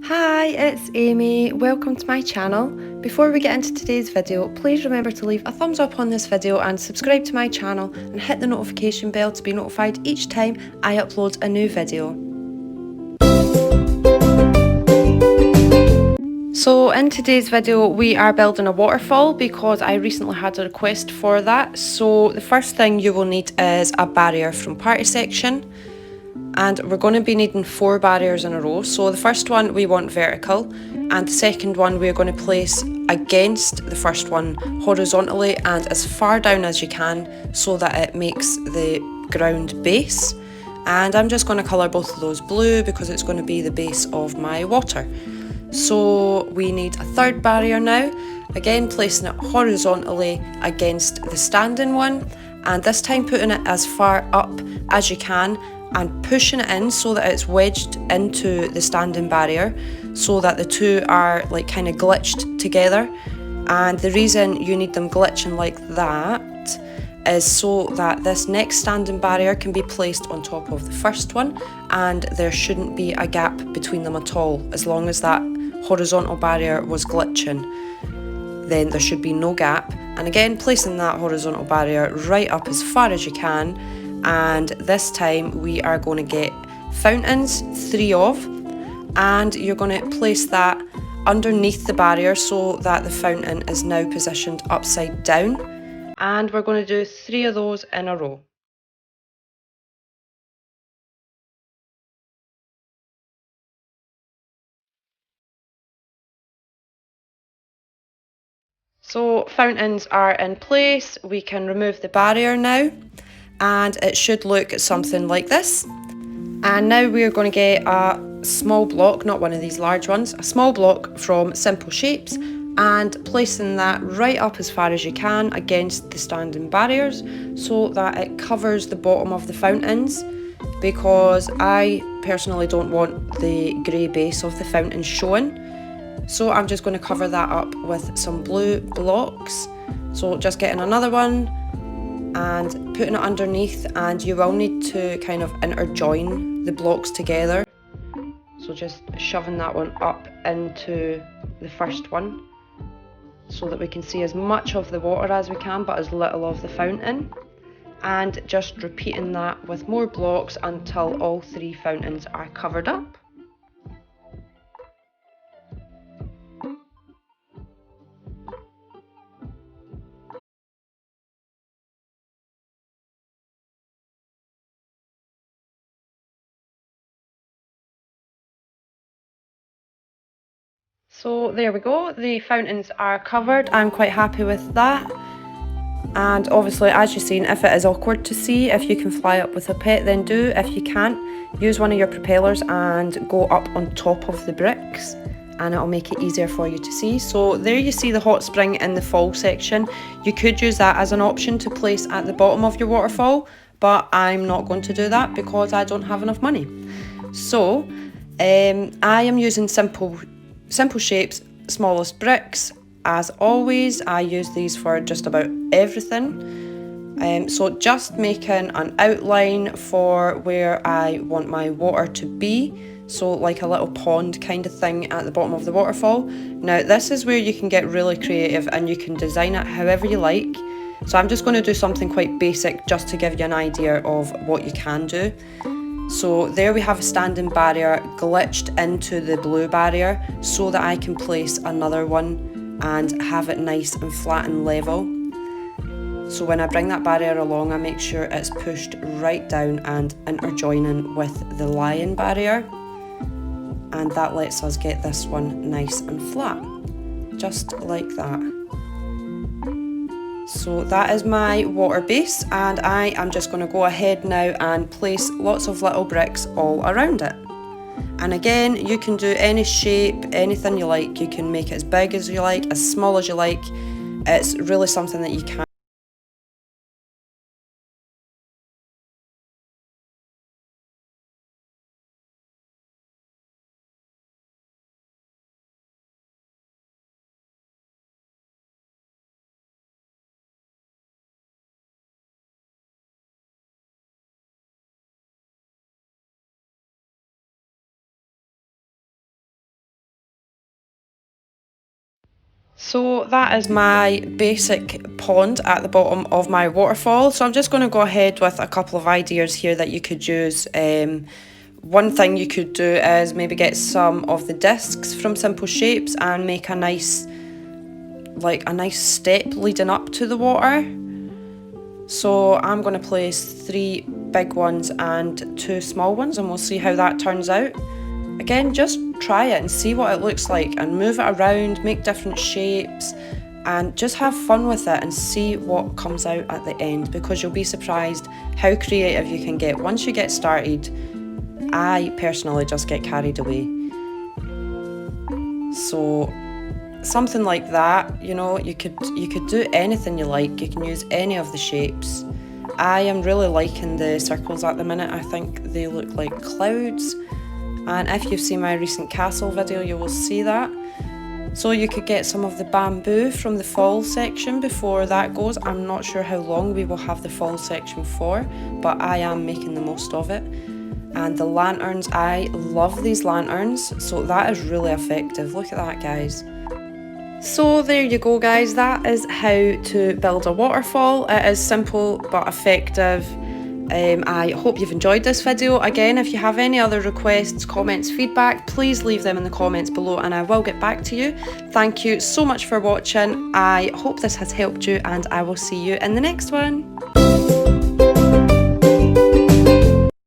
Hi, it's Amy. Welcome to my channel. Before we get into today's video, please remember to leave a thumbs up on this video and subscribe to my channel and hit the notification bell to be notified each time I upload a new video. So in today's video we are building a waterfall because I recently had a request for that. So the first thing you will need is a barrier from party section. And we're going to be needing 4 barriers in a row. So the first one we want vertical, and the second one we're going to place against the first one horizontally and as far down as you can so that it makes the ground base. And I'm just going to colour both of those blue because it's going to be the base of my water. So we need a third barrier now, again placing it horizontally against the standing one, and this time putting it as far up as you can and pushing it in so that it's wedged into the standing barrier so that the two are like kind of glitched together. And the reason you need them glitching like that is so that this next standing barrier can be placed on top of the first one and there shouldn't be a gap between them at all. As long as that horizontal barrier was glitching, then there should be no gap. And again, placing that horizontal barrier right up as far as you can. And this time we are going to get fountains, 3 of, and you're going to place that underneath the barrier so that the fountain is now positioned upside down. And we're going to do 3 of those in a row. So fountains are in place, we can remove the barrier now, and it should look something like this. And now we're going to get a small block, not one of these large ones, a small block from Simple Shapes, and placing that right up as far as you can against the standing barriers so that it covers the bottom of the fountains, because I personally don't want the grey base of the fountain showing. So I'm just going to cover that up with some blue blocks. So just getting another one and putting it underneath, and you will need to kind of interjoin the blocks together. So just shoving that one up into the first one so that we can see as much of the water as we can but as little of the fountain, and just repeating that with more blocks until all 3 fountains are covered up. So there we go, the fountains are covered. I'm quite happy with that. And obviously, as you've seen, if it is awkward to see, if you can fly up with a pet, then do. If you can't, use one of your propellers and go up on top of the bricks, and it'll make it easier for you to see. So there you see the hot spring in the fall section. You could use that as an option to place at the bottom of your waterfall, but I'm not going to do that because I don't have enough money. So I am using Simple Shapes smallest bricks. As always, I use these for just about everything. So just making an outline for where I want my water to be. So like a little pond kind of thing at the bottom of the waterfall. Now this is where you can get really creative and you can design it however you like. So I'm just going to do something quite basic just to give you an idea of what you can do. So there we have a standing barrier glitched into the blue barrier so that I can place another one and have it nice and flat and level. So when I bring that barrier along, I make sure it's pushed right down and interjoining with the lion barrier, and that lets us get this one nice and flat, just like that. So that is my water base, and I am just going to go ahead now and place lots of little bricks all around it. And again, you can do any shape, anything you like. You can make it as big as you like, as small as you like. It's really something that you can So that is my basic pond at the bottom of my waterfall. So I'm just going to go ahead with a couple of ideas here that you could use. One thing you could do is maybe get some of the discs from Simple Shapes and make a nice step leading up to the water. So I'm going to place 3 big ones and 2 small ones, and we'll see how that turns out. Again, just try it and see what it looks like and move it around, make different shapes and just have fun with it and see what comes out at the end, because you'll be surprised how creative you can get once you get started. I personally just get carried away. So something like that, you know, you could do anything you like. You can use any of the shapes. I am really liking the circles at the minute. I think they look like clouds. And if you've seen my recent castle video, you will see that. So you could get some of the bamboo from the fall section before that goes. I'm not sure how long we will have the fall section for, but I am making the most of it. And the lanterns, I love these lanterns, so that is really effective. Look at that, guys. So there you go, guys. That is how to build a waterfall. It is simple but effective. I hope you've enjoyed this video. Again, if you have any other requests, comments, feedback, please leave them in the comments below and I will get back to you. Thank you so much for watching. I hope this has helped you and I will see you in the next one.